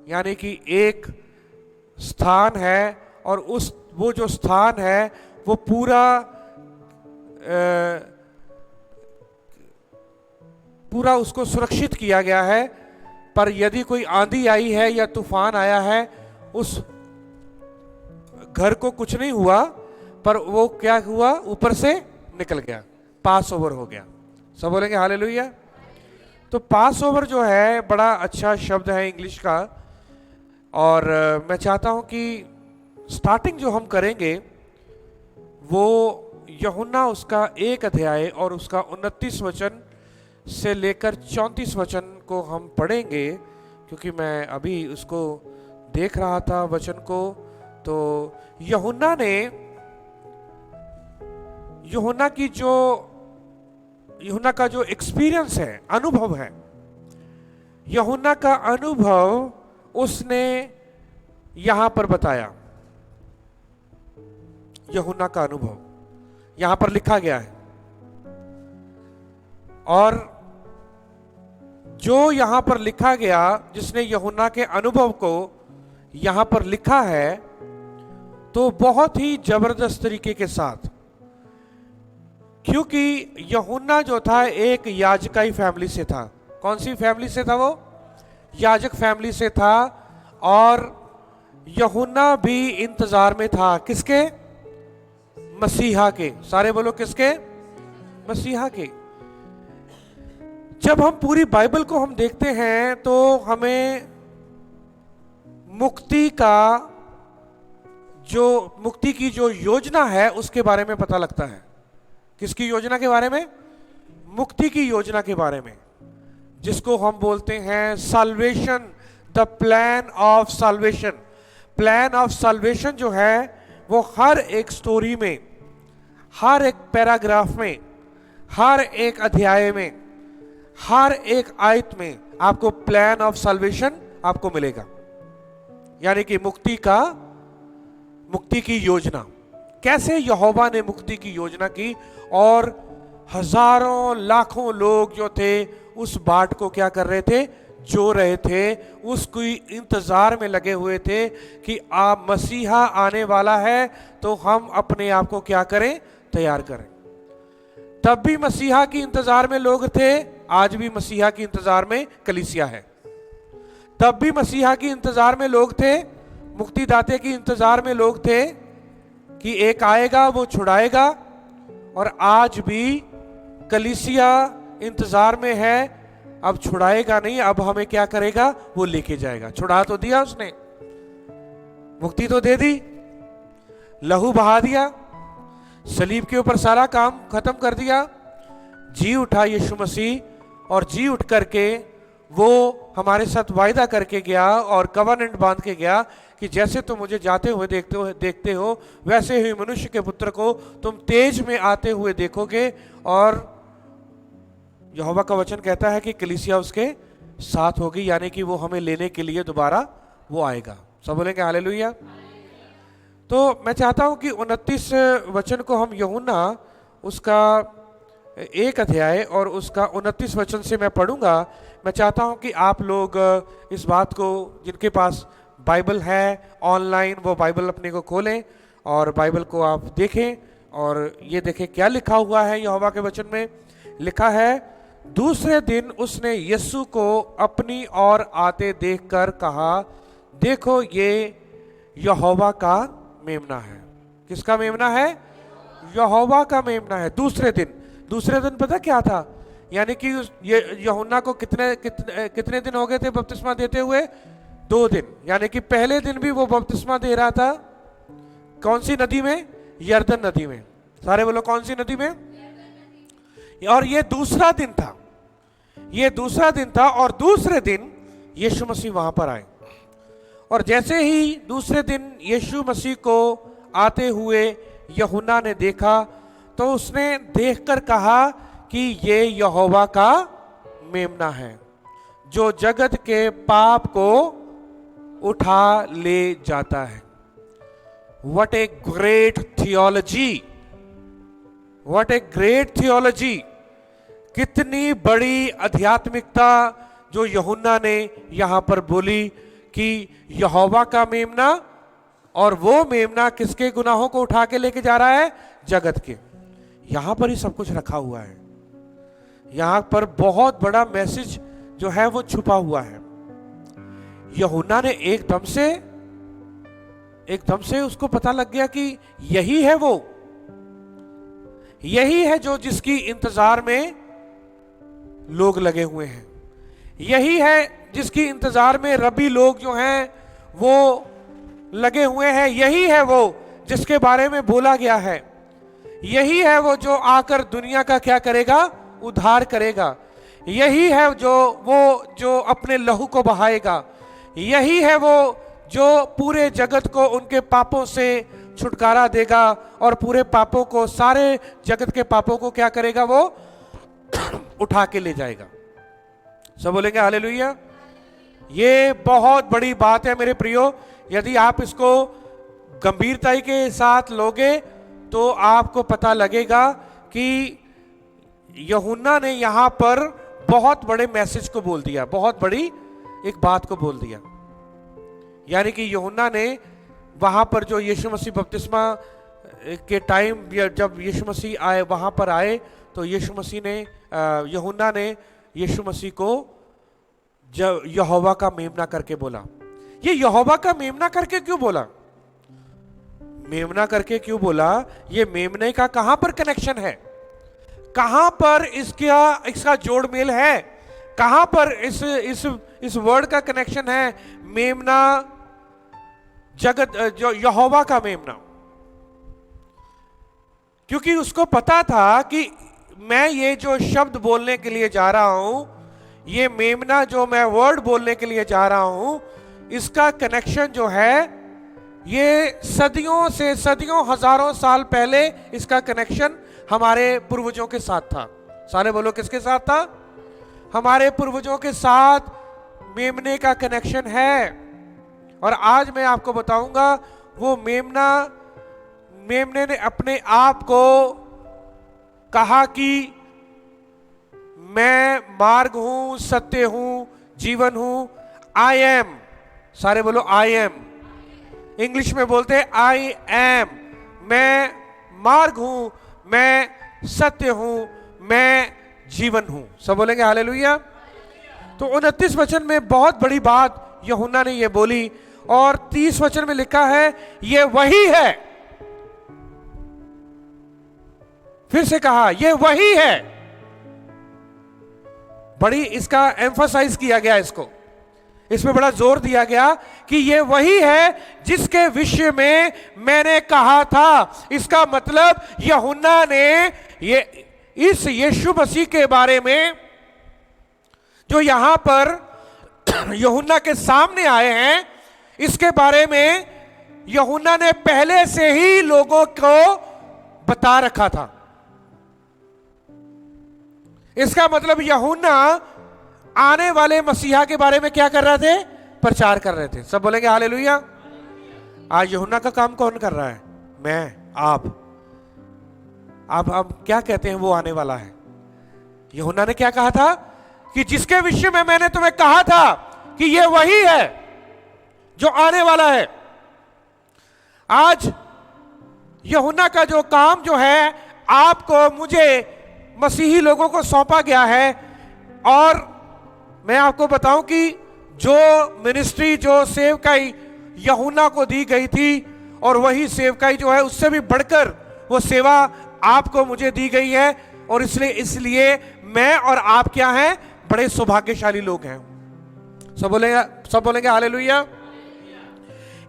यानी कि एक स्थान है और वो जो स्थान है वो पूरा उसको सुरक्षित किया गया है। पर यदि कोई आंधी आई है या तूफान आया है, उस घर को कुछ नहीं हुआ, पर वो क्या हुआ, ऊपर से निकल गया, पास ओवर हो गया। सब बोलेंगे हालेलुया। तो पास ओवर जो है बड़ा अच्छा शब्द है इंग्लिश का, और मैं चाहता हूं कि स्टार्टिंग जो हम करेंगे वो यूहन्ना उसका 1 अध्याय और उसका 29 वचन से लेकर 34 वचन को हम पढ़ेंगे, क्योंकि मैं अभी उसको देख रहा था वचन को। तो यूहन्ना का जो एक्सपीरियंस है, अनुभव है, यूहन्ना का अनुभव उसने यहां पर बताया। यूहन्ना का अनुभव यहां पर लिखा गया है, और जो यहां पर लिखा गया, जिसने यूहन्ना के अनुभव को यहां पर लिखा है, तो बहुत ही जबरदस्त तरीके के साथ, क्योंकि यूहन्ना जो था एक याजकाई फैमिली से था। कौन सी फैमिली से था वो? याजक फैमिली से था। और यूहन्ना भी इंतजार में था किसके? मसीहा के। सारे बोलो किसके? मसीहा के। जब हम पूरी बाइबल को हम देखते हैं तो हमें मुक्ति की जो योजना है उसके बारे में पता लगता है। किसकी योजना के बारे में? मुक्ति की योजना के बारे में, जिसको हम बोलते हैं salvation, the plan of salvation. Plan of salvation जो है वो हर एक स्टोरी में, हर एक पैराग्राफ में, हर एक अध्याय में, हर एक आयत में आपको प्लान ऑफ साल्वेशन आपको मिलेगा। यानी कि मुक्ति की योजना, कैसे यहोवा ने मुक्ति की योजना की, और हजारों लाखों लोग जो थे उस बाट को क्या कर रहे थे? जो रहे थे, उसकी इंतजार में लगे हुए थे कि आप मसीहा आने वाला है, तो हम अपने आप को क्या करें? तैयार करें। तब भी मसीहा की इंतजार में लोग थे, आज भी मसीहा की इंतजार में कलीसिया है। तब भी मसीहा की इंतजार में लोग थे, मुक्तिदाते की इंतजार में लोग थे कि एक आएगा वो छुड़ाएगा। और आज भी कलीसिया इंतजार में है, अब छुड़ाएगा नहीं, अब हमें क्या करेगा? वो लेके जाएगा। छुड़ा तो दिया उसने, मुक्ति तो दे दी, लहू बहा दिया, सलीब के ऊपर सारा काम खत्म कर दिया, जी उठा यीशु मसीह, और जी उठ करके वो हमारे साथ वायदा करके गया और कवरनेंट बांध के गया कि जैसे तुम मुझे जाते हुए देखते हो वैसे ही मनुष्य के पुत्र को तुम तेज में आते हुए देखोगे। और यहोवा का वचन कहता है कि कलीसिया उसके साथ होगी, यानी कि वो हमें लेने के लिए दोबारा वो आएगा। सब बोलेंगे हालेलुया। तो मैं चाहता हूं कि 29 वचन को हम यूहन्ना उसका 1 अध्याय और उसका 29 वचन से मैं पढ़ूंगा। मैं चाहता हूं कि आप लोग इस बात को, जिनके पास बाइबल है ऑनलाइन, वो बाइबल अपने को खोलें और बाइबल को आप देखें और ये देखें क्या लिखा हुआ है। यहोवा के वचन में लिखा है, दूसरे दिन उसने यीशु को अपनी ओर आते देखकर कहा, देखो ये यहोवा का मेमना है। किसका मेमना है? यहोवा का मेमना है। दूसरे दिन पता क्या था? यानी कि ये यूहन्ना को कितने दिन हो गए थे बपतिस्मा देते हुए? 2 दिन। यानी कि पहले दिन भी वो बपतिस्मा दे रहा था कौन सी नदी में? यरदन नदी में। सारे बोलो कौन सी नदी में? और ये दूसरा दिन था, और दूसरे दिन यीशु मसीह वहां पर आए। और जैसे ही दूसरे दिन यीशु मसीह को आते हुए यूहन्ना ने देखा, तो उसने देखकर कहा कि ये यहोवा का मेमना है जो जगत के पाप को उठा ले जाता है। What a great theology! What a great theology! कितनी बड़ी आध्यात्मिकता जो यूहन्ना ने यहां पर बोली कि यहोवा का मेमना, और वो मेमना किसके गुनाहों को उठा के लेके जा रहा है? जगत के। यहां पर ही सब कुछ रखा हुआ है। यहां पर बहुत बड़ा मैसेज जो है वो छुपा हुआ है। यूहन्ना ने एकदम से उसको पता लग गया कि यही है वो, यही है जो जिसकी इंतजार में लोग लगे हुए हैं, यही है जिसकी इंतजार में रबी लोग जो हैं वो लगे हुए हैं, यही है वो जिसके बारे में बोला गया है, यही है वो जो आकर दुनिया का क्या करेगा? उद्धार करेगा, यही है जो अपने लहू को बहाएगा, यही है वो जो पूरे जगत को उनके पापों से छुटकारा देगा और पूरे पापों को, सारे जगत के पापों को क्या करेगा? वो उठा के ले जाएगा। सब बोलेंगे हालेलुया। ये बहुत बड़ी बात है मेरे प्रियो। यदि आप इसको गंभीरता के साथ लोगे तो आपको पता लगेगा कि यूहन्ना ने यहां पर बहुत बड़े मैसेज को बोल दिया, बहुत बड़ी एक बात को बोल दिया। यानी कि यूहन्ना ने वहां पर जो यीशु मसीह बपतिस्मा के टाइम जब यीशु मसीह आए, वहां पर आए, तो यूहन्ना ने यीशु मसीह को जब यहोवा का मेमना करके बोला। ये यहोवा का मेमना करके क्यों बोला? मेमना करके क्यों बोला? ये मेमने का कहां पर कनेक्शन है? कहां पर इसका जोड़ मेल है? कहां पर इस वर्ड का कनेक्शन है? मेमना, जगत, जो यहोवा का मेमना। क्योंकि उसको पता था कि मैं ये जो शब्द बोलने के लिए जा रहा हूं, ये मेमना जो मैं वर्ड बोलने के लिए जा रहा हूं, इसका कनेक्शन जो है ये सदियों हजारों साल पहले इसका कनेक्शन हमारे पूर्वजों के साथ था। सारे बोलो, किसके साथ था? हमारे पूर्वजों के साथ मेमने का कनेक्शन है। और आज मैं आपको बताऊंगा वो मेमने ने अपने आप को कहा कि मैं मार्ग हूं, सत्य हूं, जीवन हूं। I am. सारे बोलो आई एम। इंग्लिश में बोलते हैं आई एम। मैं मार्ग हूं, मैं सत्य हूं, मैं जीवन हूं। सब बोलेंगे हालेलुया। तो 29 वचन में बहुत बड़ी बात यूहन्ना ने ये बोली, और 30 वचन में लिखा है ये वही है। फिर से कहा ये वही है। बड़ी इसका एम्फसाइज किया गया, इसमें बड़ा जोर दिया गया कि ये वही है जिसके विषय में मैंने कहा था। इसका मतलब यूहन्ना ने ये इस यीशु मसीह के बारे में जो यहां पर यूहन्ना के सामने आए हैं, इसके बारे में यूहन्ना ने पहले से ही लोगों को बता रखा था। इसका मतलब यूहन्ना आने वाले मसीहा के बारे में क्या कर रहे थे? प्रचार कर रहे थे। सब बोलेंगे हालेलुया। आज यूहन्ना का काम कौन कर रहा है? मैं, आप क्या कहते हैं वो आने वाला है? यूहन्ना ने क्या कहा था कि जिसके विषय में मैंने तुम्हें कहा था कि ये वही है जो आने वाला है। आज यूहन्ना का जो काम जो है, आपको, मुझे, मसीही लोगों को सौंपा गया है। और मैं आपको बताऊं कि जो मिनिस्ट्री, जो सेवकाई यूहन्ना को दी गई थी, और वही सेवकाई जो है उससे भी बढ़कर वो सेवा आपको, मुझे दी गई है। और इसलिए मैं और आप क्या हैं? बड़े सौभाग्यशाली लोग हैं। सब बोलेंगे हालेलुया।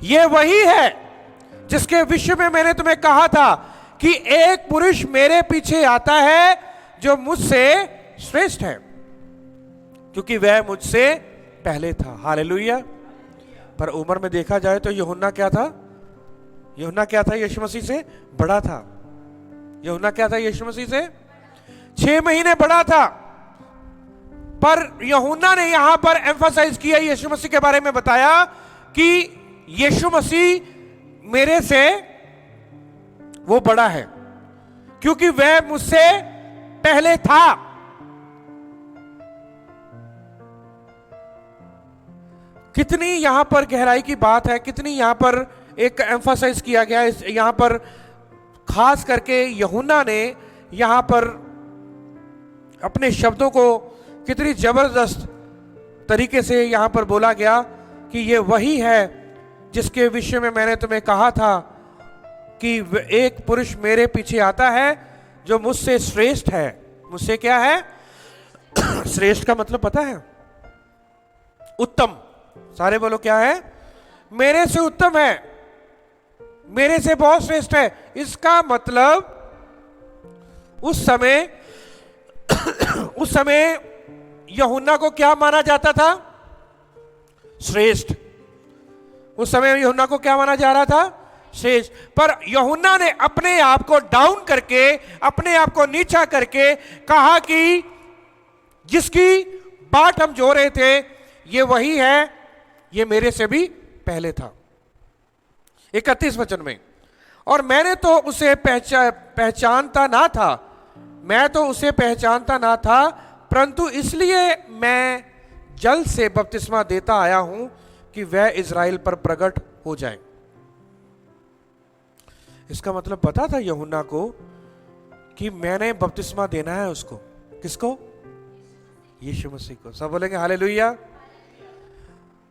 ये वही है जिसके विषय में मैंने तुम्हें कहा था कि एक पुरुष मेरे पीछे आता है जो मुझसे श्रेष्ठ है, क्योंकि वह मुझसे पहले था। हालेलुया। पर उम्र में देखा जाए तो यूहन्ना क्या था? यूहन्ना क्या था? यीशु मसीह से बड़ा था। यूहन्ना क्या था? यीशु मसीह से 6 महीने बड़ा था। पर यूहन्ना ने यहां पर एम्फसाइज किया, यीशु मसीह के बारे में बताया कि यीशु मसीह मेरे से वो बड़ा है, क्योंकि वह मुझसे पहले था। कितनी यहां पर गहराई की बात है, कितनी यहां पर एक एम्फसाइज किया गया है। यहां पर खास करके यूहन्ना ने यहां पर अपने शब्दों को कितनी जबरदस्त तरीके से यहां पर बोला गया कि ये वही है जिसके विषय में मैंने तुम्हें कहा था कि एक पुरुष मेरे पीछे आता है जो मुझसे श्रेष्ठ है। मुझसे क्या है? श्रेष्ठ का मतलब पता है? उत्तम। सारे बोलो क्या है? मेरे से उत्तम है, मेरे से बहुत श्रेष्ठ है। इसका मतलब उस समय यूहन्ना को क्या माना जाता था? श्रेष्ठ। उस समय यूहन्ना को क्या माना जा रहा था? श्रेष्ठ। पर यूहन्ना ने अपने आप को डाउन करके, अपने आप को नीचा करके कहा कि जिसकी बाट हम जो रहे थे ये वही है, ये मेरे से भी पहले था। 31 वचन में, और मैंने तो उसे पहचानता ना था, मैं तो उसे पहचानता ना था, परंतु इसलिए मैं जल से बपतिस्मा देता आया हूं कि वह इज़राइल पर प्रकट हो जाए। इसका मतलब पता था यूहन्ना को कि मैंने बपतिस्मा देना है उसको। किसको? यीशु मसीह को। सब बोलेंगे हालेलुया।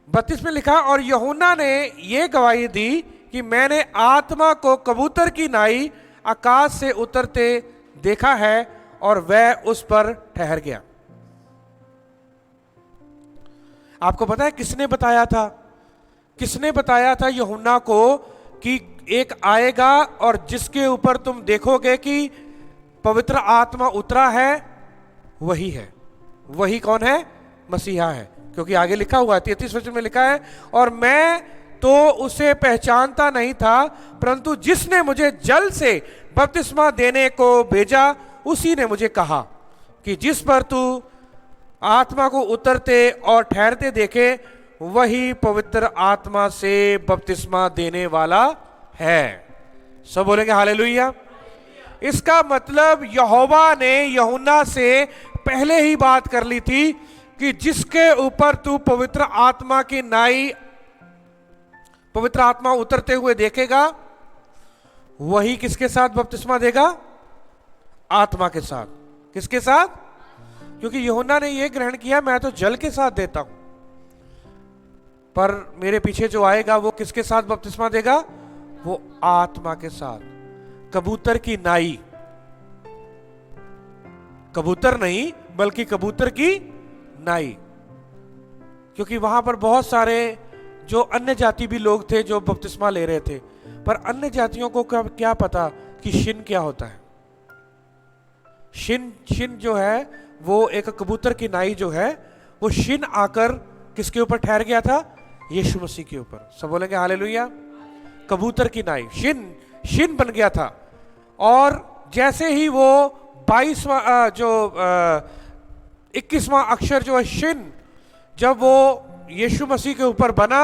32 में लिखा, और यूहन्ना ने यह गवाही दी कि मैंने आत्मा को कबूतर की नाई आकाश से उतरते देखा है और वह उस पर ठहर गया। आपको पता है किसने बताया था? किसने बताया था यूहन्ना को कि एक आएगा और जिसके ऊपर तुम देखोगे कि पवित्र आत्मा उतरा है, वही है। वही कौन है? मसीहा है। क्योंकि आगे लिखा हुआ है 33 वचन में लिखा है, और मैं तो उसे पहचानता नहीं था, परंतु जिसने मुझे जल से बपतिस्मा देने को भेजा उसी ने मुझे कहा कि जिस पर तू आत्मा को उतरते और ठहरते देखे वही पवित्र आत्मा से बपतिस्मा देने वाला है। सब बोलेंगे हालेलुया। इसका मतलब यहोवा ने यूहन्ना से पहले ही बात कर ली थी कि जिसके ऊपर तू पवित्र आत्मा की नाई, पवित्र आत्मा उतरते हुए देखेगा, वही किसके साथ बपतिस्मा देगा? आत्मा के साथ। किसके साथ? क्योंकि यूहन्ना ने यह ग्रहण किया मैं तो जल के साथ देता हूं, पर मेरे पीछे जो आएगा वो किसके साथ बपतिस्मा देगा? वो आत्मा के साथ। कबूतर की नाई, कबूतर नहीं बल्कि कबूतर की नाई, क्योंकि वहां पर बहुत सारे जो अन्य जाति भी लोग थे जो बपतिस्मा ले रहे थे, पर अन्य जातियों को क्या पता कि शिन क्या होता है। शिन जो है वो एक कबूतर की नाई जो है, वो शिन आकर किसके ऊपर ठहर गया था? यीशु मसीह के ऊपर। सब बोलेंगे हालेलुया। कबूतर की नाई शिन बन गया था, और जैसे ही वो 22वां जो 21वां अक्षर जो है शिन, जब वो यीशु मसीह के ऊपर बना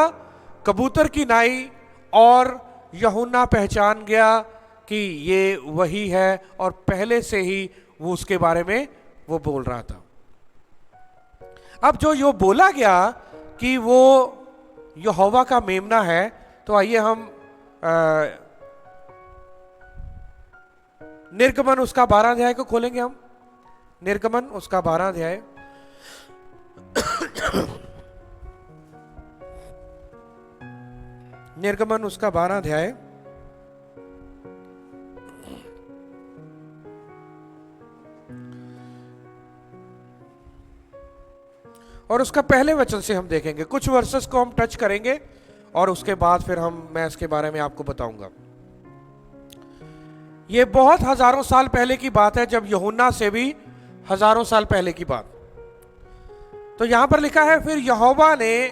कबूतर की नाई, और यूहन्ना पहचान गया कि ये वही है, और पहले से ही वो उसके बारे में वो बोल रहा था। अब जो यो बोला गया कि वो यहोवा का मेमना है, तो आइए हम निर्गमन उसका 12 अध्याय को खोलेंगे। हम निर्गमन उसका 12 अध्याय निर्गमन उसका 12 अध्याय और उसका पहले वचन से हम देखेंगे। कुछ वर्सेस को हम टच करेंगे और उसके बाद फिर मैं इसके बारे में आपको बताऊंगा। ये बहुत हजारों साल पहले की बात है, जब यूहन्ना से भी हजारों साल पहले की बात। तो यहां पर लिखा है, फिर यहोवा ने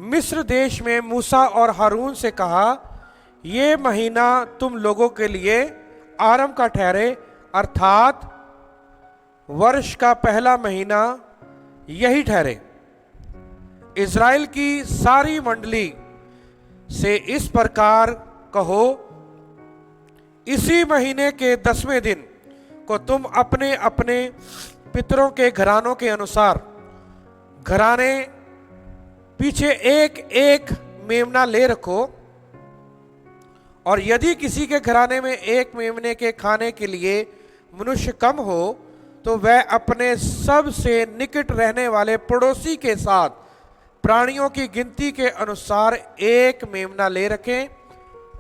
मिस्र देश में मूसा और हारून से कहा, ये महीना तुम लोगों के लिए आरंभ का ठहरे, अर्थात वर्ष का पहला महीना यही ठहरे। इज़राइल की सारी मंडली से इस प्रकार कहो, इसी महीने के 10वें दिन को तुम अपने अपने पितरों के घरानों के अनुसार घराने पीछे एक एक मेमना ले रखो, और यदि किसी के घराने में एक मेमने के खाने के लिए मनुष्य कम हो तो वह अपने सबसे निकट रहने वाले पड़ोसी के साथ प्राणियों की गिनती के अनुसार एक मेमना ले रखें,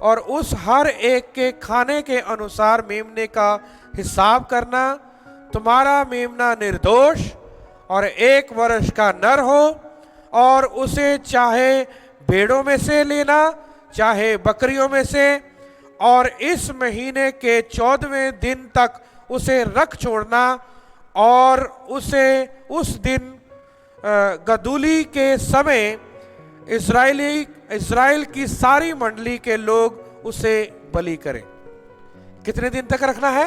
और उस हर एक के खाने के अनुसार मेमने का हिसाब करना। तुम्हारा मेमना निर्दोष और 1 वर्ष का नर हो, और उसे चाहे भेड़ों में से लेना चाहे बकरियों में से, और इस महीने के 14वें दिन तक उसे रख छोड़ना, और उसे उस दिन गदूली के समय इज़राइल की सारी मंडली के लोग उसे बलि करें। कितने दिन तक रखना है?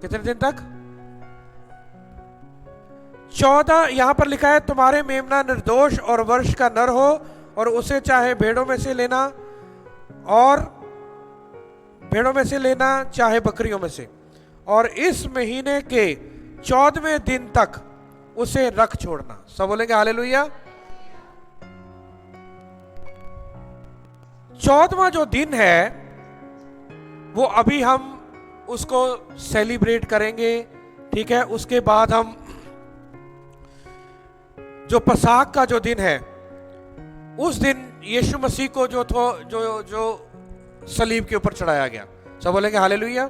कितने दिन तक? 14। यहां पर लिखा है तुम्हारे मेमना निर्दोष और वर्ष का नर हो, और उसे चाहे भेड़ों में से लेना चाहे बकरियों में से, और इस महीने के 14वें दिन तक उसे रख छोड़ना। सब बोलेंगे हालेलुया। 14वां जो दिन है वो अभी हम उसको सेलिब्रेट करेंगे, ठीक है। उसके बाद हम जो पसाख का जो दिन है, उस दिन यीशु मसीह को जो सलीब के ऊपर चढ़ाया गया। सब बोलेंगे हालेलुया।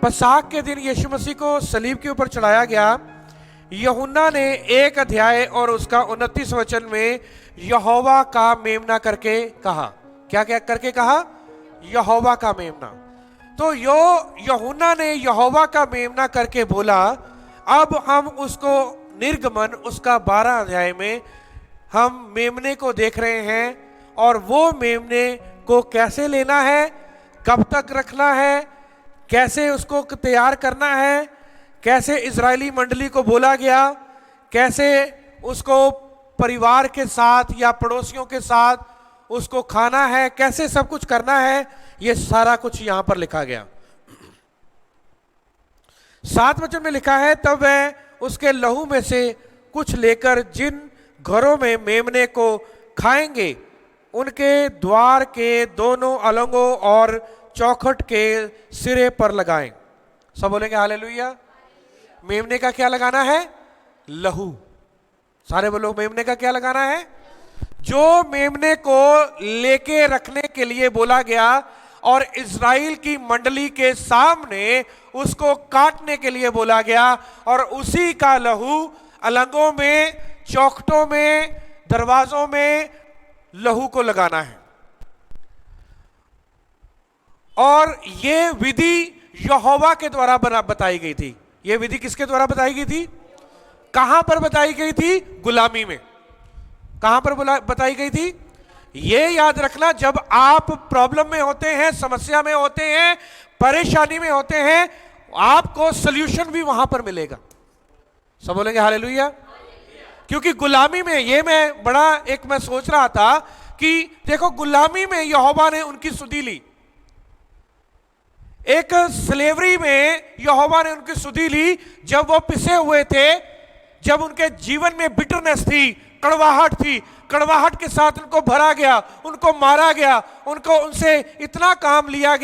पसाख के दिन यीशु मसीह को सलीब के ऊपर चढ़ाया गया। यूहन्ना ने 1 अध्याय और उसका 29 वचन में यहोवा का मेमना करके कहा। क्या क्या करके कहा? यहोवा का मेमना। तो यूहन्ना ने यहोवा का मेमना करके बोला। अब हम उसको निर्गमन उसका 12 अध्याय में हम मेमने को देख रहे हैं, और वो मेमने को कैसे लेना है, कब तक रखना है, कैसे उसको तैयार करना है, कैसे इजरायली मंडली को बोला गया, कैसे उसको परिवार के साथ या पड़ोसियों के साथ उसको खाना है, कैसे सब कुछ करना है, ये सारा कुछ यहां पर लिखा गया। 7 वचन में लिखा है तब वह उसके लहू में से कुछ लेकर जिन घरों में मेमने को खाएंगे उनके द्वार के दोनों अलंगों और चौखट के सिरे पर लगाएं। सब बोलेंगे हालेलुया। मेमने का क्या लगाना है? लहू। सारे बोलो मेमने का क्या लगाना है? जो मेमने को लेके रखने के लिए बोला गया और इज़राइल की मंडली के सामने उसको काटने के लिए बोला गया, और उसी का लहू अलंगों में, चौखटों में, दरवाजों में लहू को लगाना है। और ये विधि यहोवा के द्वारा बताई गई थी। ये विधि किसके द्वारा बताई गई थी? कहां पर बताई गई थी? गुलामी में। कहां पर बताई गई थी? ये याद रखना, जब आप प्रॉब्लम में होते हैं, समस्या में होते हैं, परेशानी में होते हैं, आपको सॉल्यूशन भी वहां पर मिलेगा। सब बोलेंगे हालेलुया। क्योंकि गुलामी में ये मैं सोच रहा था कि देखो, गुलामी में यहोवा ने उनकी सुधि ली। एक स्लेवरी में यहोवा ने उनकी सुधि ली, जब वो पिसे हुए थे, जब उनके जीवन में बिटरनेस थी, कड़वाहट थी, कड़वाहट के साथ उनको भरा गया, उनको मारा गया, उनसे इतना काम लिया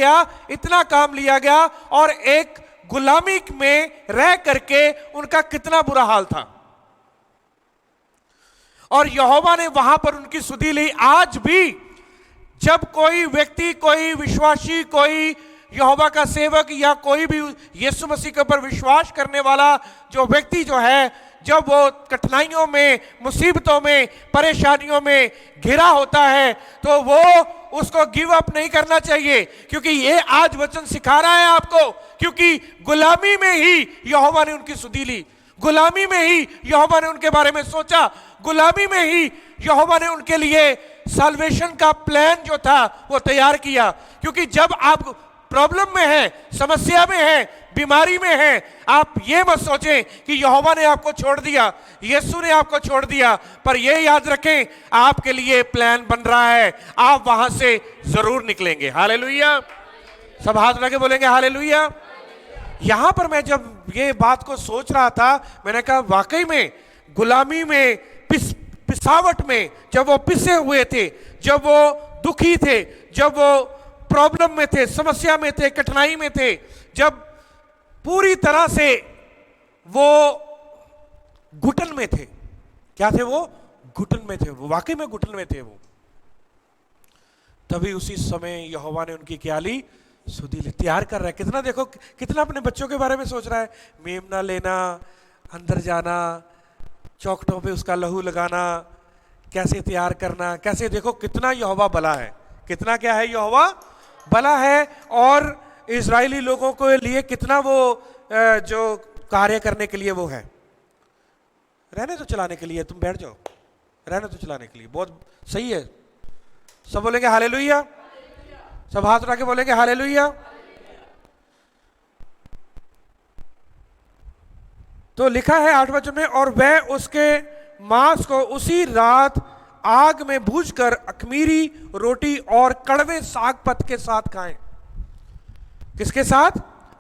गया, और एक गुलामी में रह करके उनका कितना बुरा हाल था। और यहोवा ने वहां पर उनकी सुधि ली। आज भी जब कोई व्यक्ति, कोई विश्वासी, कोई यहोवा का सेवक या कोई भी यीशु मसीह के ऊपर विश्वास करने वाला जो व्यक्ति जो है, जब वो कठिनाइयों में, मुसीबतों में, परेशानियों में घिरा होता है, तो वो उसको गिव अप नहीं करना चाहिए, क्योंकि ये आज वचन सिखा रहा है आपको। क्योंकि गुलामी में ही यहोवा ने उनकी सुधि ली, गुलामी में ही यहोवा ने उनके बारे में सोचा, गुलामी में ही यहोवा ने उनके लिए साल्वेशन का प्लान जो था वो तैयार किया। क्योंकि जब आप प्रॉब्लम में है, समस्या में है, बीमारी में है, आप ये मत सोचें कि यहोवा ने आपको छोड़ दिया, यीशु ने आपको छोड़ दिया, पर ये याद रखें आपके लिए प्लान बन रहा है, आप वहां से जरूर निकलेंगे। हालेलुया। सब हाथ लगे बोलेंगे हालेलुया। यहां पर मैं जब ये बात को सोच रहा था, मैंने कहा वाकई में गुलामी में पिसावट में, जब वो पिसे हुए थे, जब वो दुखी थे, जब वो प्रॉब्लम में थे, समस्या में थे, कठिनाई में थे, जब पूरी तरह से वो घुटन में थे। क्या थे वो? घुटन में थे, वो वाकई में घुटन में थे वो। तभी उसी समय यहोवा ने उनकी क्या ली? सुधि ली। तैयार कर रहा है। कितना देखो, कितना अपने बच्चों के बारे में सोच रहा है। मेमना लेना, अंदर जाना, चौखटों पे उसका लहू लगाना, कैसे तैयार करना, कैसे देखो कितना यहोवा भला है, कितना क्या है यहोवा भला है। और इजरायली लोगों के लिए कितना वो जो कार्य करने के लिए वो है। रहने तो चलाने के लिए, तुम बैठ जाओ, रहने तो चलाने के लिए बहुत सही है। सब बोलेंगे हालेलुया, सब हाथ उठा के बोलेंगे हालेलुया। तो लिखा है 8 वचन में, और वह उसके मांस को उसी रात आग में भूनकर अखमीरी रोटी और कड़वे साग पत के साथ खाएं। किसके साथ?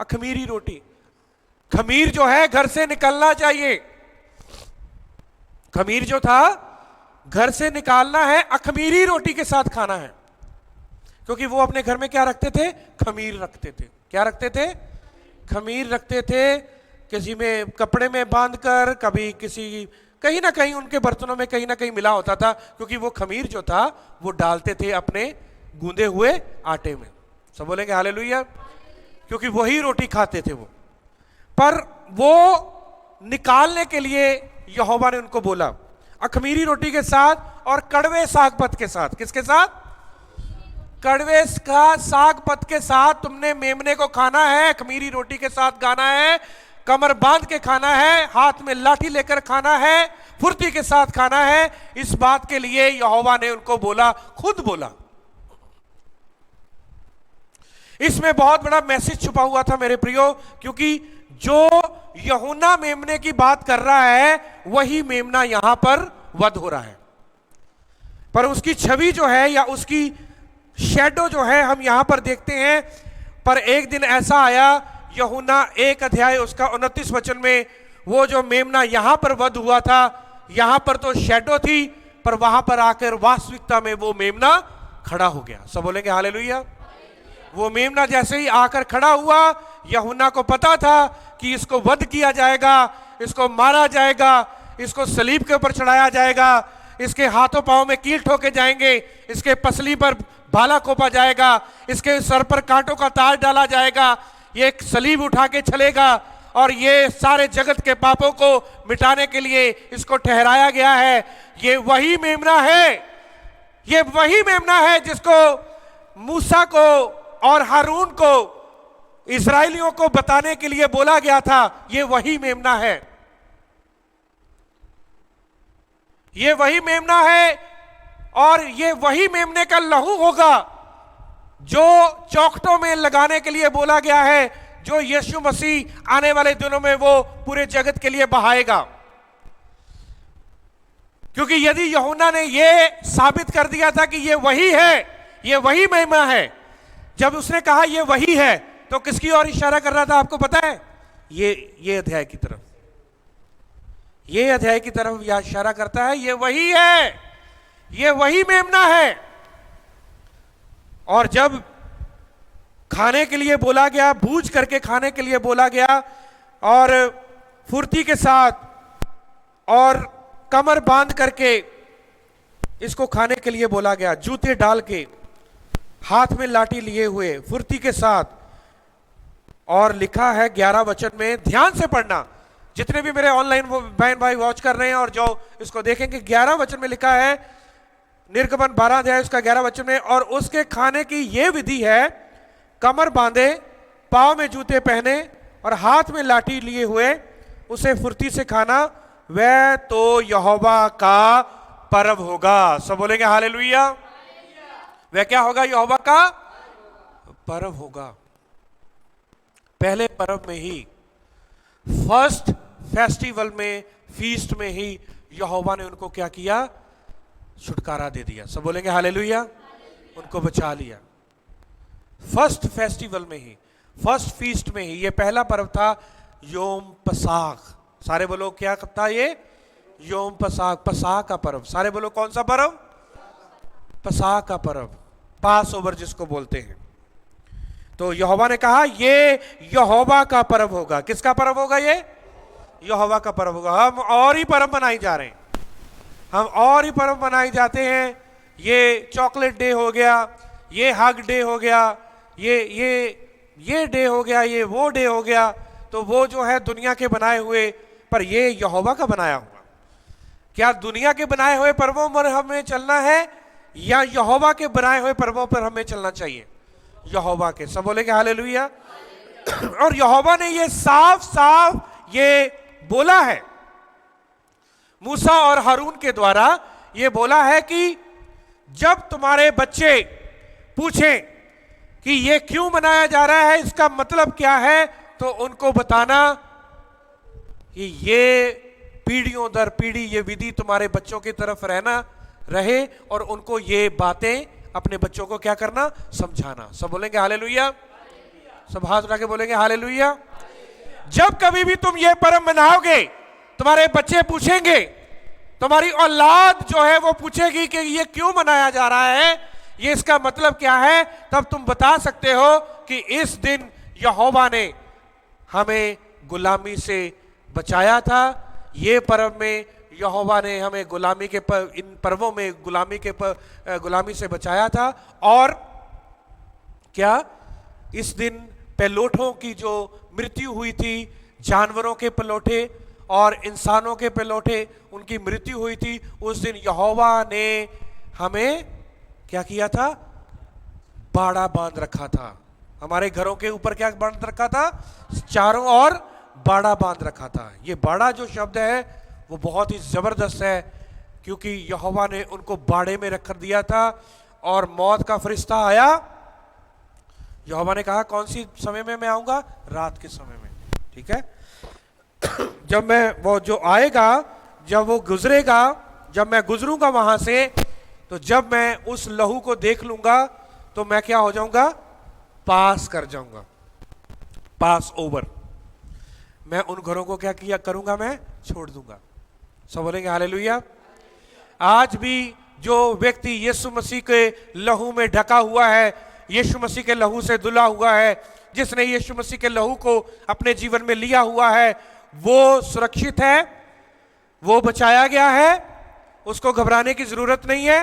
अखमीरी रोटी। खमीर जो है घर से निकलना चाहिए। खमीर जो था घर से निकालना है, अखमीरी रोटी के साथ खाना है। क्योंकि वो अपने घर में क्या रखते थे? खमीर रखते थे। क्या रखते थे? खमीर रखते थे। किसी में कपड़े में बांधकर, कभी किसी कहीं ना कहीं उनके बर्तनों में कहीं ना कहीं मिला होता था, क्योंकि वो खमीर जो था वो डालते थे अपने गूंदे हुए आटे में। सब बोलेंगे हालेलुया, क्योंकि वही रोटी खाते थे वो। पर वो निकालने के लिए यहोवा ने उनको बोला अखमीरी रोटी के साथ और कड़वे साग पत के साथ। किसके साथ? कड़वे का साग पत के साथ तुमने मेमने को खाना है, अखमीरी रोटी के साथ खाना है, कमर बांध के खाना है, हाथ में लाठी लेकर खाना है, फुर्ती के साथ खाना है। इस बात के लिए यहोवा ने उनको बोला, खुद बोला। इसमें बहुत बड़ा मैसेज छुपा हुआ था मेरे प्रियो, क्योंकि जो यूहन्ना मेमने की बात कर रहा है वही मेमना यहां पर वध हो रहा है। पर उसकी छवि जो है या उसकी शैडो जो है हम यहां पर देखते हैं। पर एक दिन ऐसा आया, यूहन्ना 1 अध्याय उसका 29 वचन में, वो जो मेमना यहां पर वध हुआ था, यहां पर तो शैडो थी, पर वहां पर आकर वास्तविकता में वो मेमना खड़ा हो गया। सब बोलेंगे हालेलुया। वो मेमना जैसे ही आकर खड़ा हुआ, यूहन्ना को पता था कि इसको वध किया जाएगा, इसको मारा जाएगा, इसको सलीब के ऊपर चढ़ाया जाएगा, इसके हाथों पांव में कील ठोके जाएंगे, इसके पसली पर भाला कोपा जाएगा, इसके सर पर कांटों का ताज डाला जाएगा, ये एक सलीब उठा के चलेगा और ये सारे जगत के पापों को मिटाने के लिए इसको ठहराया गया है। ये वही मेमना है, ये वही मेमना है जिसको मूसा को और हारून को इस्राएलियों को बताने के लिए बोला गया था। ये वही मेमना है, ये वही मेमना है। और ये वही मेमने का लहू होगा जो चौखटों में लगाने के लिए बोला गया है, जो यीशु मसीह आने वाले दिनों में वो पूरे जगत के लिए बहाएगा। क्योंकि यदि यूहन्ना ने ये साबित कर दिया था कि ये वही है, ये वही मेमना है, जब उसने कहा ये वही है, तो किसकी ओर इशारा कर रहा था आपको पता है? ये अध्याय की तरफ, ये अध्याय की तरफ यह इशारा करता है। ये वही है, ये वही मेमना है। और जब खाने के लिए बोला गया, भूज करके खाने के लिए बोला गया, और फुर्ती के साथ और कमर बांध करके इसको खाने के लिए बोला गया, जूते डाल के, हाथ में लाठी लिए हुए, फुर्ती के साथ। और लिखा है 11 वचन में, ध्यान से पढ़ना, जितने भी मेरे ऑनलाइन बहन भाई वॉच कर रहे हैं और जो इसको देखेंगे, 11 वचन में लिखा है, निर्गमन 12 अध्याय उसका 11 वचन में, और उसके खाने की यह विधि है, कमर बांधे, पांव में जूते पहने और हाथ में लाठी लिए हुए उसे फुर्ती से खाना, वह तो यहोवा का पर्व होगा। सब बोलेंगे हालेलुया। वह क्या होगा? यहोवा का पर्व होगा। पहले पर्व में ही, फर्स्ट फेस्टिवल में, फीस्ट में ही यहोवा ने उनको क्या किया? छुटकारा दे दिया। सब बोलेंगे हालेलुया। उनको बचा लिया फर्स्ट फेस्टिवल में ही, फर्स्ट फीस्ट में ही। ये पहला पर्व था योम पसाख। सारे बोलो क्या था ये? योम पसाह, पसाह का पर्व। सारे बोलो कौन सा पर्व? पसाह का पर्व, पास ओवर जिसको बोलते हैं। तो यहोवा ने कहा ये यहोवा का पर्व होगा। किसका पर्व होगा? ये यहोवा का पर्व होगा। हम और ही पर्व मनाई जा रहे हैं, हम और ही पर्व मनाई जाते हैं। ये चॉकलेट डे हो गया, ये हग डे हो गया, ये डे हो गया, ये वो डे हो गया। तो वो जो है दुनिया के बनाए हुए, पर ये यहोवा का बनाया हुआ। क्या दुनिया के बनाए हुए पर्वों पर हमें चलना है या यहोवा के बनाए हुए पर्वों पर हमें चलना चाहिए? यहोवा के। सब बोलेंगे हालेलुया। और यहोवा ने ये साफ साफ ये बोला है, मूसा और हारून के द्वारा ये बोला है कि जब तुम्हारे बच्चे पूछें कि ये क्यों मनाया जा रहा है, इसका मतलब क्या है, तो उनको बताना कि ये पीढ़ियों दर पीढ़ी ये विधि तुम्हारे बच्चों की तरफ रहना रहे और उनको ये बातें अपने बच्चों को क्या करना? समझाना। सब बोलेंगे हालेलुया। सब हाथ उठा के बोलेंगे हालेलुया। जब कभी भी तुम ये पर्व मनाओगे, तुम्हारे बच्चे पूछेंगे, तुम्हारी औलाद जो है वो पूछेगी कि ये क्यों मनाया जा रहा है, ये इसका मतलब क्या है, तब तुम बता सकते हो कि इस दिन यहोवा ने हमें गुलामी से बचाया था। ये पर्व में यहोवा ने हमें गुलामी के इन पर्वों में गुलामी से बचाया था। और क्या इस दिन पेलोठों की जो मृत्यु हुई थी, जानवरों के पेलोठे और इंसानों के पेलोठे, उनकी मृत्यु हुई थी, उस दिन यहोवा ने हमें क्या किया था? बाड़ा बांध रखा था। हमारे घरों के ऊपर क्या बांध रखा था? चारों ओर बाड़ा बांध रखा था। ये बाड़ा जो शब्द है वो बहुत ही जबरदस्त है, क्योंकि यहोवा ने उनको बाड़े में रख दिया था और मौत का फरिश्ता आया। यहोवा ने कहा कौन सी समय में मैं आऊंगा? रात के समय में। ठीक है, जब मैं वो जो आएगा, जब वो गुजरेगा, जब मैं गुजरूंगा वहां से, तो जब मैं उस लहू को देख लूंगा तो मैं क्या हो जाऊंगा? पास कर जाऊंगा, पास ओवर। मैं उन घरों को क्या किया करूंगा? मैं छोड़ दूंगा। सब बोलेंगे हालेलुया। आज भी जो व्यक्ति यीशु मसीह के लहू में ढका हुआ है, यीशु मसीह के लहू से धुला हुआ है, जिसने यीशु मसीह के लहू को अपने जीवन में लिया हुआ है, वो सुरक्षित है, वो बचाया गया है। उसको घबराने की जरूरत नहीं है,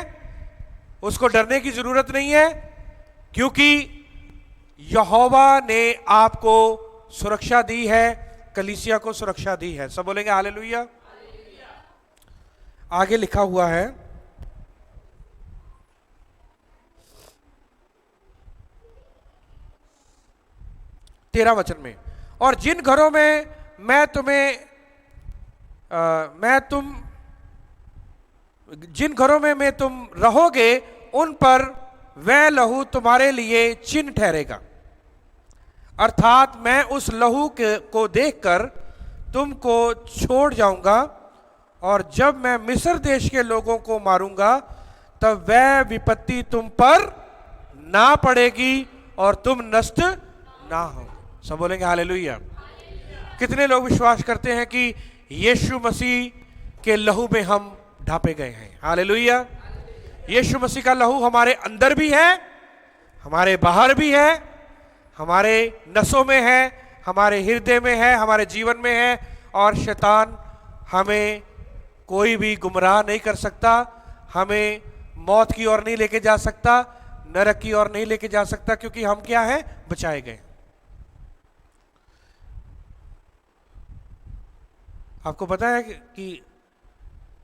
उसको डरने की जरूरत नहीं है, क्योंकि यहोवा ने आपको सुरक्षा दी है, कलीसिया को सुरक्षा दी है। सब बोलेंगे हालेलुया। आगे लिखा हुआ है, तेरह वचन में, और जिन घरों में जिन घरों में तुम रहोगे, उन पर वह लहू तुम्हारे लिए चिन्ह ठहरेगा। अर्थात मैं उस लहू को देखकर तुमको छोड़ जाऊंगा, और जब मैं मिस्र देश के लोगों को मारूंगा, तब वह विपत्ति तुम पर ना पड़ेगी और तुम नष्ट ना हो। सब बोलेंगे हालेलुया। कितने लोग विश्वास करते हैं कि यीशु मसीह के लहू में हम ढापे गए हैं? हालेलुया। यीशु मसीह का लहू हमारे अंदर भी है, हमारे बाहर भी है, हमारे नसों में है, हमारे हृदय में है, हमारे जीवन में है, और शैतान हमें कोई भी गुमराह नहीं कर सकता, हमें मौत की ओर नहीं लेके जा सकता, नरक की ओर नहीं लेके जा सकता, क्योंकि हम क्या हैं? बचाए गए। आपको पता है कि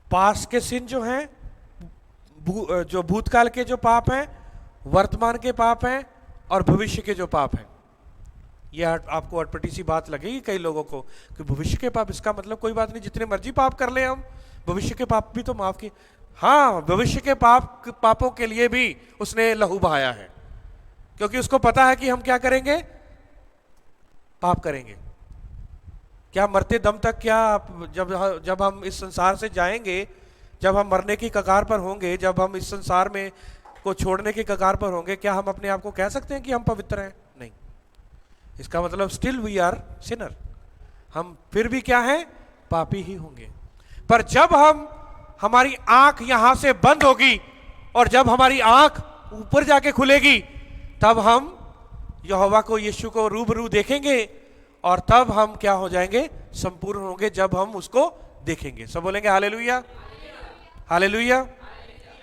पास के सिन जो हैं, जो भूतकाल के जो पाप हैं, वर्तमान के पाप हैं और भविष्य के जो पाप हैं। यह आपको अटपटी सी बात लगेगी कई लोगों को कि भविष्य के पाप, इसका मतलब कोई बात नहीं, जितने मर्जी पाप कर ले हम, भविष्य के पाप भी तो माफ किए। हाँ, भविष्य के पापों के लिए भी उसने लहू बहाया है, क्योंकि उसको पता है कि हम क्या करेंगे? पाप करेंगे। क्या मरते दम तक, क्या जब हम इस संसार से जाएंगे, जब हम मरने की कगार पर होंगे, जब हम इस संसार में को छोड़ने की कगार पर होंगे, क्या हम अपने आप को कह सकते हैं कि हम पवित्र हैं? नहीं। इसका मतलब स्टिल वी आर सिनर, हम फिर भी क्या हैं? पापी ही होंगे। पर जब हमारी आंख यहां से बंद होगी और जब हमारी आंख ऊपर जाके खुलेगी, तब हम यहोवा को, यीशु को रूबरू देखेंगे और तब हम क्या हो जाएंगे? संपूर्ण होंगे जब हम उसको देखेंगे। सब बोलेंगे हालेलुया, हालेलुया।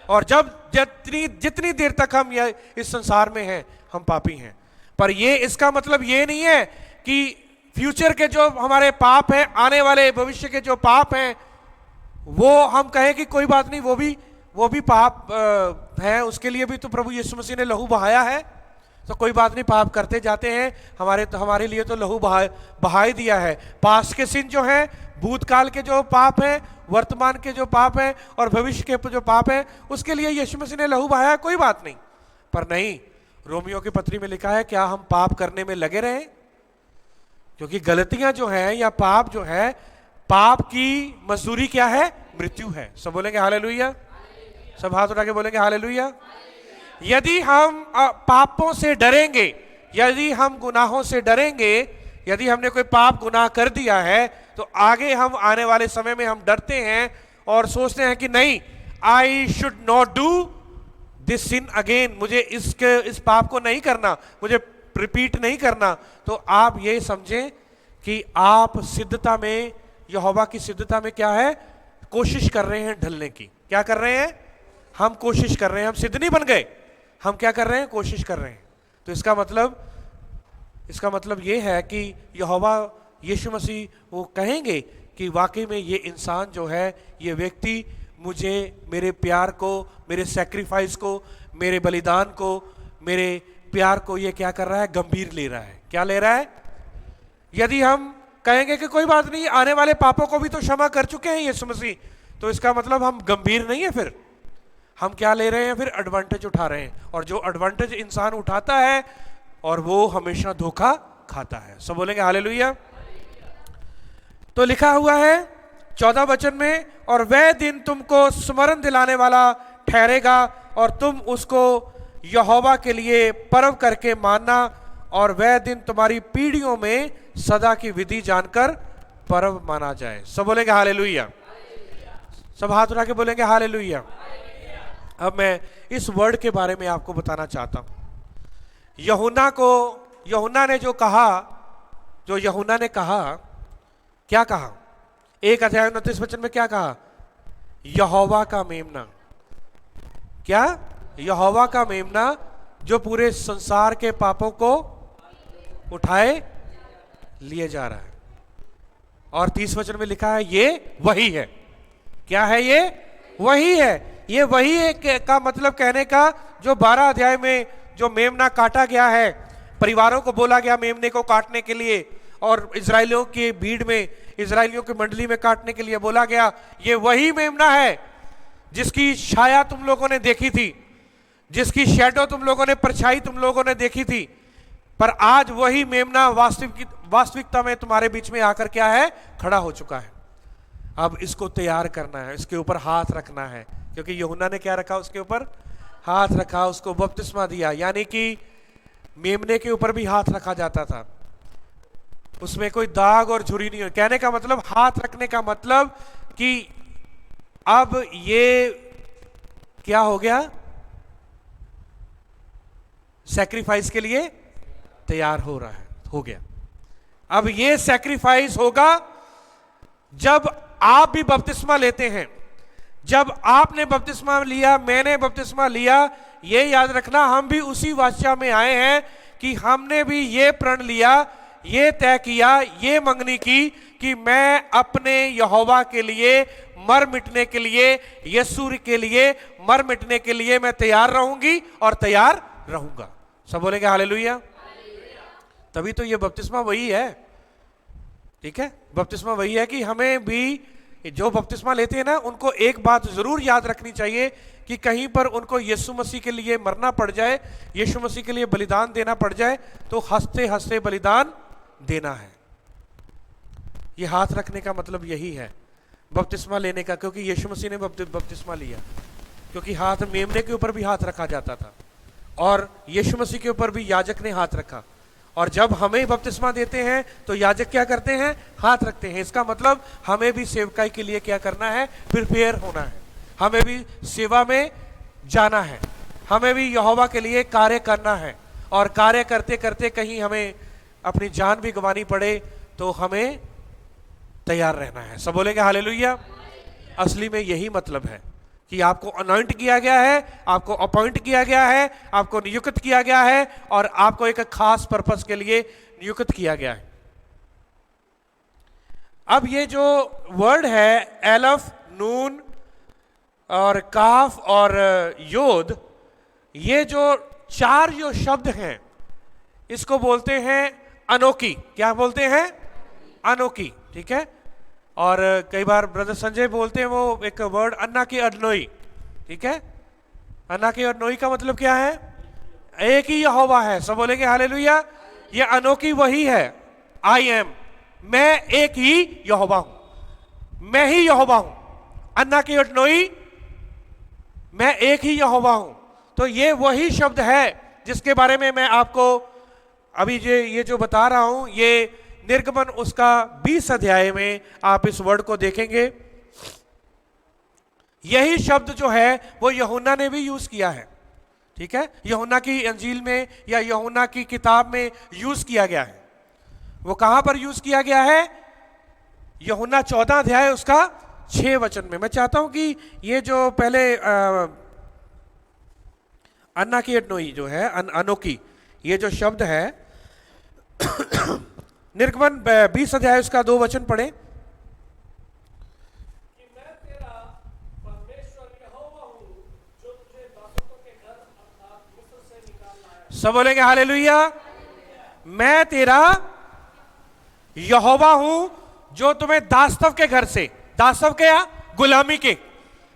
और जब जितनी देर तक हम इस संसार में हैं, हम पापी हैं। पर ये इसका मतलब ये नहीं है कि फ्यूचर के जो हमारे पाप हैं, आने वाले भविष्य के जो पाप हैं, वो हम कहें कि कोई बात नहीं, वो भी पाप है, उसके लिए भी तो प्रभु यीशु मसीह ने लहू बहाया है, तो कोई बात नहीं, पाप करते जाते हैं, हमारे लिए तो लहू बहाई दिया है। पास्ट के सिन जो हैं, भूतकाल के जो पाप हैं, वर्तमान के जो पाप हैं और भविष्य के जो पाप हैं, उसके लिए यीशु मसीह ने लहू बहाया, कोई बात नहीं। पर नहीं, रोमियो की पत्री में लिखा है, क्या हम पाप करने में लगे रहें? क्योंकि गलतियां जो है या पाप जो है, पाप की मजदूरी क्या है? मृत्यु है। सब बोलेंगे हालेलुया, सब हाथ उठा के बोलेंगे हालेलुया। यदि हम पापों से डरेंगे, यदि हम गुनाहों से डरेंगे, यदि हमने कोई पाप गुनाह कर दिया है, तो आगे हम आने वाले समय में हम डरते हैं और सोचते हैं कि नहीं, I should not do this sin again, मुझे इस पाप को नहीं करना, मुझे रिपीट नहीं करना। तो आप ये समझें कि आप सिद्धता में, यहोवा की सिद्धता में क्या है? कोशिश कर रहे हैं ढलने की। क्या कर रहे हैं? हम कोशिश कर रहे हैं, हम सिद्ध नहीं बन गए, हम क्या कर रहे हैं? कोशिश कर रहे हैं। तो इसका मतलब ये है कि यहोवा यीशु मसीह वो कहेंगे कि वाकई में ये इंसान जो है, ये व्यक्ति मुझे, मेरे प्यार को, मेरे सैक्रिफाइस को, मेरे बलिदान को, मेरे प्यार को ये क्या कर रहा है? गंभीर ले रहा है। क्या ले रहा है? यदि हम कहेंगे कि कोई बात नहीं, आने वाले पापों को भी तो क्षमा कर चुके हैं यीशु मसीह, तो इसका मतलब हम गंभीर नहीं है। फिर हम क्या ले रहे हैं? फिर एडवांटेज उठा रहे हैं, और जो एडवांटेज इंसान उठाता है और वो हमेशा धोखा खाता है। सब बोलेंगे हालेलुया। तो लिखा हुआ है 14 वचन में, और वह दिन तुमको स्मरण दिलाने वाला ठहरेगा और तुम उसको यहोवा के लिए पर्व करके मानना, और वह दिन तुम्हारी पीढ़ियों में सदा की विधि जानकर पर्व माना जाए। सब बोलेंगे हालेलुया, सब हाथ उठा के बोलेंगे हालेलुया। अब मैं इस वर्ड के बारे में आपको बताना चाहता हूं। यूहन्ना ने जो यूहन्ना ने कहा, क्या कहा? 1 अध्याय 29 वचन में क्या कहा? यहोवा का मेमना। क्या? यहोवा का मेमना, जो पूरे संसार के पापों को उठाए लिए जा रहा है। और 30 वचन में लिखा है, ये वही है। क्या है? ये वही है। ये वही है का मतलब कहने का, जो 12 अध्याय में जो मेमना काटा गया है, परिवारों को बोला गया मेमने को काटने के लिए, और इजराइलियों की भीड़ में, इजराइलियों की मंडली में काटने के लिए बोला गया, ये वही मेमना है जिसकी छाया तुम लोगों ने देखी थी, जिसकी शैडो तुम लोगों ने, परछाई तुम लोगों ने देखी थी। पर आज वही मेमना वास्तविकता में तुम्हारे बीच में आकर क्या है? खड़ा हो चुका है। अब इसको तैयार करना है, इसके ऊपर हाथ रखना है, क्योंकि यूहन्ना ने क्या रखा? उसके ऊपर हाथ रखा, उसको बपतिस्मा दिया। यानी कि मेमने के ऊपर भी हाथ रखा जाता था, उसमें कोई दाग और झुर्री नहीं हो। कहने का मतलब, हाथ रखने का मतलब कि अब ये क्या हो गया? सैक्रिफाइस के लिए तैयार हो रहा है, हो गया। अब ये सैक्रिफाइस होगा जब आप भी बपतिस्मा लेते हैं। जब आपने बपतिस्मा लिया, मैंने बपतिस्मा लिया, ये याद रखना, हम भी उसी वाचा में आए हैं कि हमने भी ये प्रण लिया, ये तय किया, ये मंगनी की कि मैं अपने यहोवा के लिए मर मिटने के लिए, यीशु के लिए मर मिटने के लिए मैं तैयार रहूंगी और तैयार रहूंगा। सब बोलेंगे हालेलुया। तभी तो ये बपतिस्मा वही है, ठीक है? बपतिस्मा वही है कि हमें भी, जो बपतिस्मा लेते हैं ना, उनको एक बात जरूर याद रखनी चाहिए कि कहीं पर उनको यीशु मसीह के लिए मरना पड़ जाए, यीशु मसीह के लिए बलिदान देना पड़ जाए, तो हंसते हंसते बलिदान देना है। ये हाथ रखने का मतलब यही है, बपतिस्मा लेने का। क्योंकि यीशु मसीह ने बपतिस्मा लिया, क्योंकि हाथ, मेमने के ऊपर भी हाथ रखा जाता था, और यीशु मसीह के ऊपर भी याजक ने हाथ रखा, और जब हमें बपतिस्मा देते हैं तो याजक क्या करते हैं? हाथ रखते हैं। इसका मतलब हमें भी सेवकाई के लिए क्या करना है? प्रिपेयर होना है, हमें भी सेवा में जाना है, हमें भी यहोवा के लिए कार्य करना है। और कार्य करते करते कहीं हमें अपनी जान भी गंवानी पड़े तो हमें तैयार रहना है। सब बोलेंगे हालेलुया। असली में यही मतलब है कि आपको अनॉइंट किया गया है, आपको अपॉइंट किया गया है, आपको नियुक्त किया गया है और आपको एक खास पर्पस के लिए नियुक्त किया गया है। अब ये जो वर्ड है एलफ, नून और काफ और योद, ये जो चार जो शब्द हैं इसको बोलते हैं अनोखी। क्या बोलते हैं? अनोखी। ठीक है। और कई बार ब्रदर संजय बोलते हैं वो एक वर्ड अन्ना की अडनोई। ठीक है। अन्ना की अडनोई का मतलब क्या है? एक ही यहोवा है। सब बोलेंगे हालेलुया। ये अनोखी वही है, आई एम, मैं एक ही यहोवा हूं, मैं ही यहोवा हूं। अन्ना की अडनोई, मैं एक ही यहोवा हूं। तो ये वही शब्द है जिसके बारे में मैं आपको अभी ये जो बता रहा हूं, ये निर्गमन उसका 20 अध्याय में आप इस वर्ड को देखेंगे। यही शब्द जो है वो यूहन्ना ने भी यूज किया है। ठीक है। यूहन्ना की अंजील में या यूहन्ना की किताब में यूज किया गया है। वो कहां पर यूज किया गया है? यूहन्ना 14 अध्याय उसका 6 वचन में। मैं चाहता हूं कि ये जो पहले अन्ना की अडनोई जो है, अनोखी, ये जो शब्द है निर्गमन 20 अध्याय उसका 2 वचन पढ़े। कि मैं तेरा परमेश्वर यहोवा हूं जो तुझे दासत्व के घर अर्थात मिस्र से निकाल लाया। सब बोलेंगे हालेलुया। मैं तेरा यहोवा हूं जो तुम्हें दासत्व के घर से, दासत्व के या गुलामी के,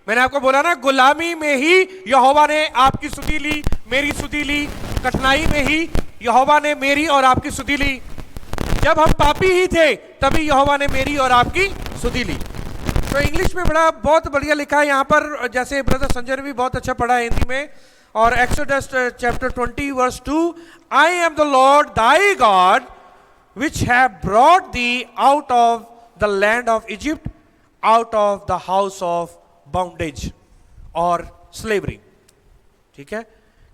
मैंने आपको बोला ना गुलामी में ही यहोवा ने आपकी सुधि ली, मेरी सुधि ली। कठिनाई में ही यहोवा ने मेरी और आपकी सुधि ली। जब हम पापी ही थे तभी यहोवा ने मेरी और आपकी सुधि ली। तो इंग्लिश में बड़ा बहुत बढ़िया लिखा है यहाँ पर, जैसे ब्रदर संजय ने भी बहुत अच्छा पढ़ा है हिंदी में। और Exodus chapter 20 verse 2, I am the Lord thy God which have brought thee out of the land of Egypt, out of the house of bondage और स्लेवरी। ठीक है।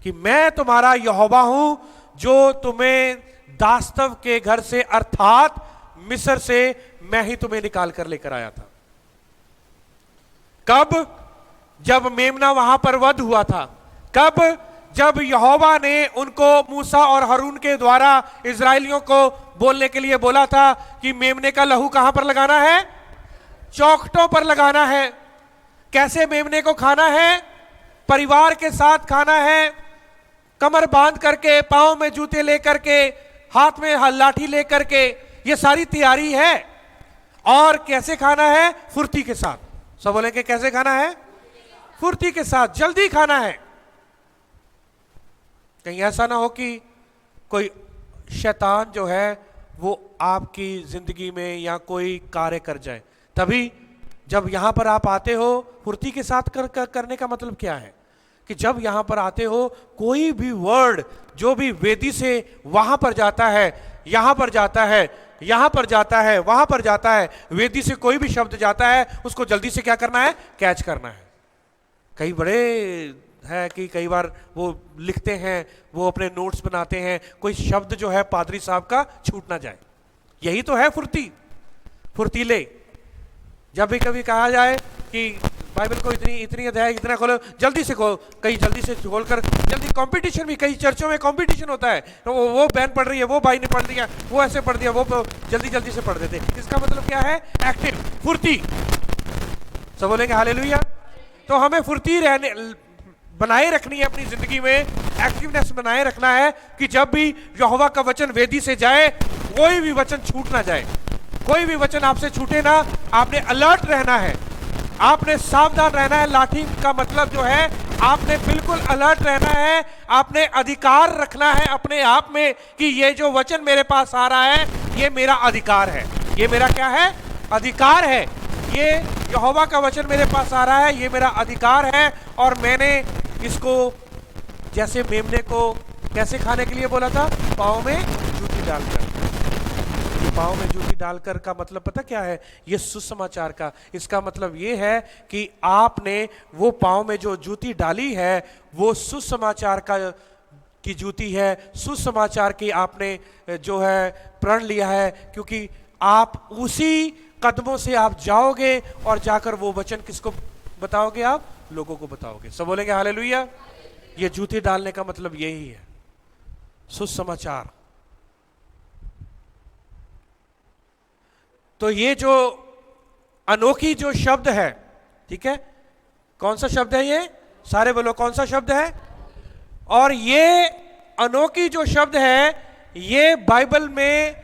कि मैं तुम्हारा यहोवा हूं जो तुम्हें दासत्व के घर से अर्थात मिस्र से मैं ही तुम्हें निकाल कर लेकर आया था। कब? जब मेमना वहां पर वध हुआ था। कब? जब यहोवा ने उनको मूसा और हारून के द्वारा इजरायलियों को बोलने के लिए बोला था कि मेमने का लहू कहां पर लगाना है? चौखटों पर लगाना है। कैसे मेमने को खाना है? परिवार के साथ खाना है, कमर बांध करके, पांव में जूते लेकर के, हाथ में लाठी लेकर के, ये सारी तैयारी है। और कैसे खाना है? फुर्ती के साथ। सब बोलेंगे कैसे खाना है? फुर्ती के साथ, जल्दी खाना है। कहीं ऐसा ना हो कि कोई शैतान जो है वो आपकी जिंदगी में या कोई कार्य कर जाए। तभी जब यहां पर आप आते हो, फुर्ती के साथ करने का मतलब क्या है? कि जब यहां पर आते हो, कोई भी वर्ड जो भी वेदी से वहां पर जाता है, यहां पर जाता है, यहां पर जाता है, वहां पर जाता है, वेदी से कोई भी शब्द जाता है, उसको जल्दी से क्या करना है? कैच करना है। कई बड़े है कि कई बार वो लिखते हैं, वो अपने नोट्स बनाते हैं, कोई शब्द जो है पादरी साहब का छूट ना जाए। यही तो है फुर्ती, फुर्तीले। जब भी कभी कहा जाए कि बाइबल को इतनी अध्याय इतना खोलो, जल्दी से खोल, कहीं जल्दी से खोलकर, जल्दी कंपटीशन भी, कई चर्चों में कंपटीशन होता है, तो वो बहन पढ़ रही है, वो भाई ने पढ़ दिया, वो ऐसे पढ़ दिया, वो जल्दी जल्दी से पढ़ देते। इसका मतलब क्या है? एक्टिव, फुर्ती। सब बोलेंगे हालेलुया। तो हमें फुर्ती बनाए रखनी है अपनी जिंदगी में, एक्टिवनेस बनाए रखना है कि जब भी यहोवा का वचन वेदी से जाए, कोई भी वचन छूट ना जाए, कोई भी वचन आपसे छूटे ना। आपने अलर्ट रहना है, आपने सावधान रहना है। लाठी का मतलब जो है, आपने बिल्कुल अलर्ट रहना है, आपने अधिकार रखना है अपने आप में कि ये जो वचन मेरे पास आ रहा है, ये मेरा अधिकार है। ये मेरा क्या है? अधिकार है। ये यहोवा का वचन मेरे पास आ रहा है, ये मेरा अधिकार है। और मैंने इसको, जैसे मेमने को कैसे खाने के लिए बोला था? पाँव में जूती डालकर। पाँव में जूती डालकर का मतलब पता क्या है? ये सुसमाचार का, इसका मतलब ये है कि आपने वो पाँव में जो जूती डाली है वो सुसमाचार का की जूती है, सुसमाचार की आपने जो है प्रण लिया है, क्योंकि आप उसी कदमों से आप जाओगे और जाकर वो वचन किसको बताओगे? आप लोगों को बताओगे। सब बोलेंगे हालेलुया। ये जूती डालने का मतलब यही है, सुसमाचार। तो ये जो अनोखी जो शब्द है, ठीक है, कौन सा शब्द है ये? सारे बोलो कौन सा शब्द है? और ये अनोखी जो शब्द है ये बाइबल में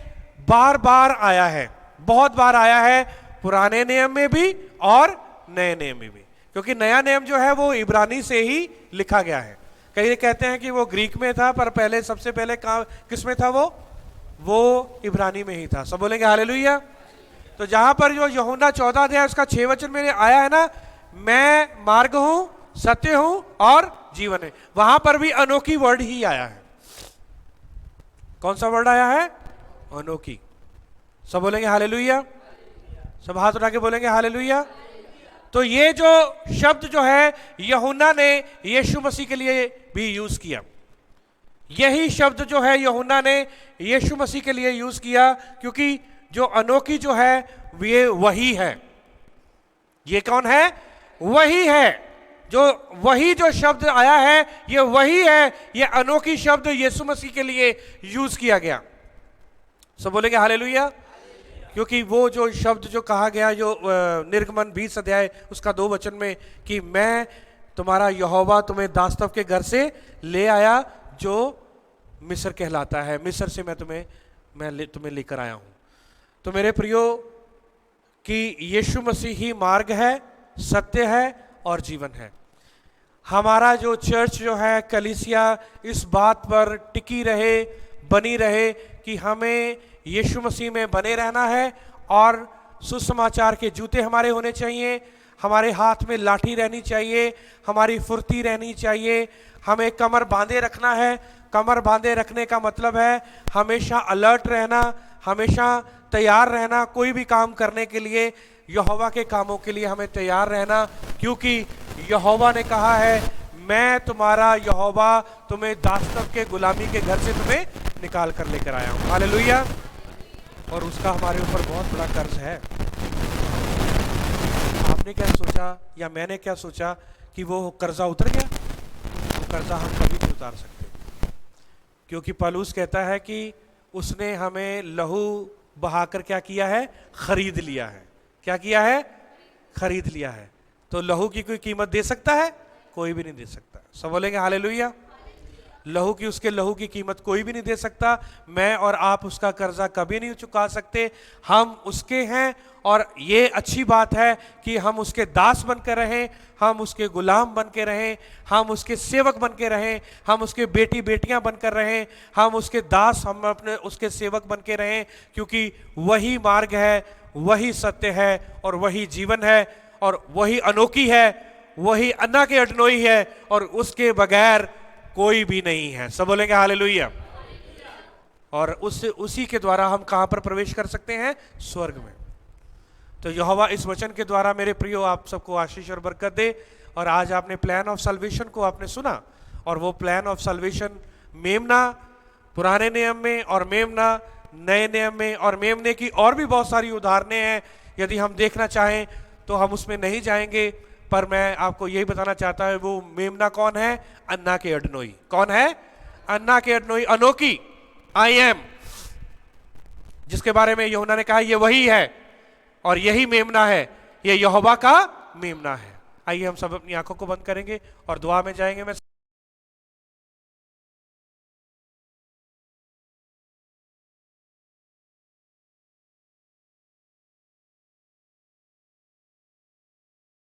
बार बार आया है, बहुत बार आया है, पुराने नियम में भी और नए नियम में भी। क्योंकि नया नियम जो है वो इब्रानी से ही लिखा गया है। कई कहते हैं कि वो ग्रीक में था, पर पहले सबसे पहले किस में था? वो इब्रानी में ही था। सब बोलेंगे हालेलुया। तो जहां पर जो यूहन्ना 14 अध्याय उसका 6 वचन में आया है ना, मैं मार्ग हूं, सत्य हूं और जीवन है, वहां पर भी अनोखी वर्ड ही आया है। कौन सा वर्ड आया है? अनोखी। सब बोलेंगे हालेलुया। सब हाथ उठा के बोलेंगे हालेलुया। तो ये जो शब्द जो है यूहन्ना ने यीशु मसीह के लिए भी यूज किया। यही शब्द जो है यूहन्ना ने यीशु मसीह के लिए यूज किया, क्योंकि जो अनोखी जो है ये वही है। ये कौन है? वही है। वही जो शब्द आया है ये वही है। ये अनोखी शब्द यीशु मसीह के लिए यूज किया गया। सब बोलेंगे हालेलुया। क्योंकि वो जो शब्द जो कहा गया, जो निर्गमन 20 अध्याय उसका 2 वचन में, कि मैं तुम्हारा यहोवा तुम्हें दास्तव के घर से ले आया जो मिस्र कहलाता है, मिस्र से मैं तुम्हें लेकर आया हूं। तो मेरे प्रियो कि यीशु मसीह ही मार्ग है, सत्य है और जीवन है। हमारा जो चर्च जो है, कलीसिया, इस बात पर टिकी रहे, बनी रहे कि हमें यीशु मसीह में बने रहना है और सुसमाचार के जूते हमारे होने चाहिए, हमारे हाथ में लाठी रहनी चाहिए, हमारी फुर्ती रहनी चाहिए, हमें कमर बांधे रखना है। कमर बांधे रखने का मतलब है हमेशा अलर्ट रहना, हमेशा तैयार रहना, कोई भी काम करने के लिए, यहोवा के कामों के लिए हमें तैयार रहना, क्योंकि यहोवा ने कहा है मैं तुम्हारा यहोवा तुम्हें दास्तव के गुलामी के घर से तुम्हें निकाल कर लेकर आया हूं। हालेलुया। और उसका हमारे ऊपर बहुत बड़ा कर्ज है। आपने क्या सोचा या मैंने क्या सोचा कि वो कर्जा उतर गया? वो कर्जा हम कभी नहीं उतार सकते, क्योंकि पौलुस कहता है कि उसने हमें लहू बहाकर क्या किया है? खरीद लिया है। क्या किया है? खरीद लिया है। तो लहू की कोई कीमत दे सकता है? कोई भी नहीं दे सकता। सब बोलेंगे हालेलुया। उसके लहू की कीमत कोई भी नहीं दे सकता। मैं और आप उसका कर्जा कभी नहीं चुका सकते। हम उसके हैं और ये अच्छी बात है कि हम उसके दास बन के रहें, हम उसके गुलाम बन के रहें, हम उसके सेवक बन के रहें, हम उसके बेटी बेटियां बनकर रहें, हम उसके दास, हम अपने उसके सेवक बन के रहें, क्योंकि वही मार्ग है, वही सत्य है और वही जीवन है और वही अनोखी है, वही अन्ना के अडनोई है और उसके बगैर कोई भी नहीं है। सब बोलेंगे हालेलुया। और उसी के द्वारा हम कहां पर प्रवेश कर सकते हैं? स्वर्ग में। तो यहोवा इस वचन के द्वारा मेरे प्रियो आप सबको आशीष और बरकत दे। और आज आपने प्लान ऑफ सल्वेशन को आपने सुना, और वो प्लान ऑफ सल्वेशन मेमना पुराने नियम में और मेमना नए नियम में, और मेमने की और भी बहुत सारी उदाहरणें हैं। यदि हम देखना चाहें तो हम उसमें नहीं जाएंगे, पर मैं आपको यही बताना चाहता हूं वो मेमना कौन है? अन्ना के अडनोई। कौन है? अन्ना के अडनोई, अनोखी, आई एम, जिसके बारे में यूहन्ना ने कहा ये वही है और यही मेमना है, ये यहोवा का मेमना है। आइए हम सब अपनी आंखों को बंद करेंगे और दुआ में जाएंगे। मैं